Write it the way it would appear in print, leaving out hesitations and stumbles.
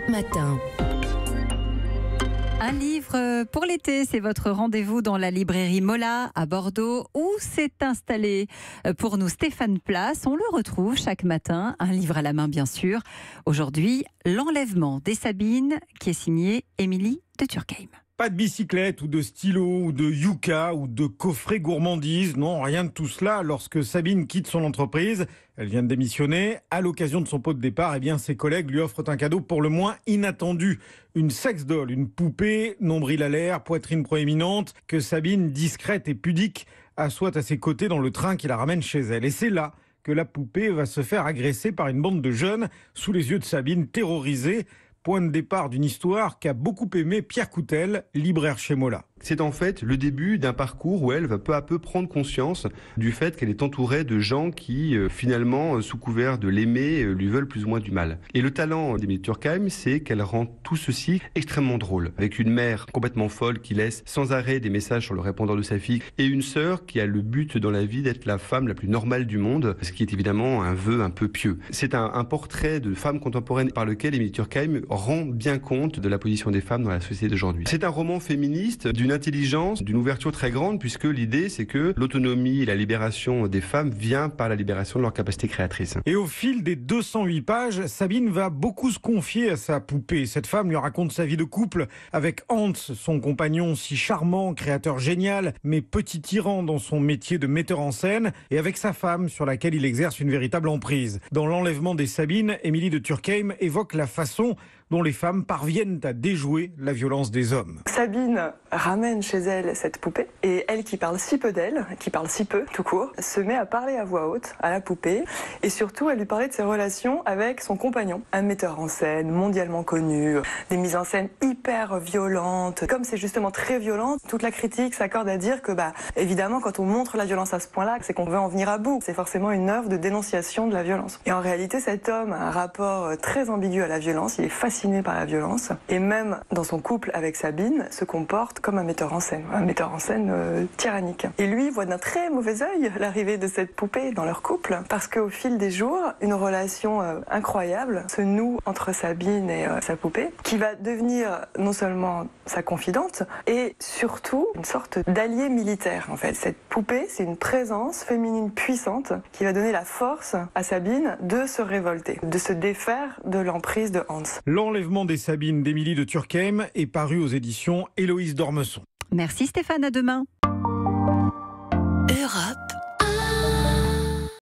Matin. Un livre pour l'été, c'est votre rendez-vous dans la librairie Mola à Bordeaux où s'est installé pour nous Stéphane Place. On le retrouve chaque matin, un livre à la main bien sûr. Aujourd'hui, L'enlèvement des Sabines qui est signé Émilie de Turckheim. Pas de bicyclette ou de stylo ou de yucca ou de coffret gourmandise, non, rien de tout cela. Lorsque Sabine quitte son entreprise, elle vient de démissionner. À l'occasion de son pot de départ, ses collègues lui offrent un cadeau pour le moins inattendu. Une sex-doll, une poupée, nombril à l'air, poitrine proéminente, que Sabine, discrète et pudique, assoit à ses côtés dans le train qui la ramène chez elle. Et c'est là que la poupée va se faire agresser par une bande de jeunes, sous les yeux de Sabine, terrorisée. Point de départ d'une histoire qu'a beaucoup aimé Pierre Coutel, libraire chez Mola. C'est en fait le début d'un parcours où elle va peu à peu prendre conscience du fait qu'elle est entourée de gens qui, finalement, sous couvert de l'aimer, lui veulent plus ou moins du mal. Et le talent d'Émilie de Turckheim, c'est qu'elle rend tout ceci extrêmement drôle. Avec une mère complètement folle qui laisse sans arrêt des messages sur le répondeur de sa fille et une sœur qui a le but dans la vie d'être la femme la plus normale du monde, ce qui est évidemment un vœu un peu pieux. C'est un portrait de femme contemporaine par lequel Émilie de Turckheim rend bien compte de la position des femmes dans la société d'aujourd'hui. C'est un roman féministe d'une intelligence, d'une ouverture très grande, puisque l'idée c'est que l'autonomie et la libération des femmes vient par la libération de leur capacité créatrice. Et au fil des 208 pages, Sabine va beaucoup se confier à sa poupée. Cette femme lui raconte sa vie de couple avec Hans, son compagnon si charmant, créateur génial, mais petit tyran dans son métier de metteur en scène, et avec sa femme sur laquelle il exerce une véritable emprise. Dans L'enlèvement des Sabines, Émilie de Turckheim évoque la façon dont les femmes parviennent à déjouer la violence des hommes. Sabine ramène chez elle cette poupée et elle qui parle si peu d'elle, qui parle si peu tout court, se met à parler à voix haute à la poupée et surtout elle lui parlait de ses relations avec son compagnon, un metteur en scène mondialement connu, des mises en scène hyper violentes. Comme c'est justement très violent, toute la critique s'accorde à dire que évidemment quand on montre la violence à ce point-là, c'est qu'on veut en venir à bout. C'est forcément une œuvre de dénonciation de la violence. Et en réalité cet homme a un rapport très ambigu à la violence, il est fasciné par la violence et même dans son couple avec Sabine se comporte comme un metteur en scène tyrannique. Et lui voit d'un très mauvais œil l'arrivée de cette poupée dans leur couple parce qu'au fil des jours, une relation incroyable se noue entre Sabine et sa poupée qui va devenir non seulement sa confidente et surtout une sorte d'allié militaire en fait. Cette poupée, c'est une présence féminine puissante qui va donner la force à Sabine de se révolter, de se défaire de l'emprise de Hans. L'enlèvement des Sabines d'Émilie de Turckheim est paru aux éditions Héloïse d'Ormesson. Merci Stéphane, à demain. Europe.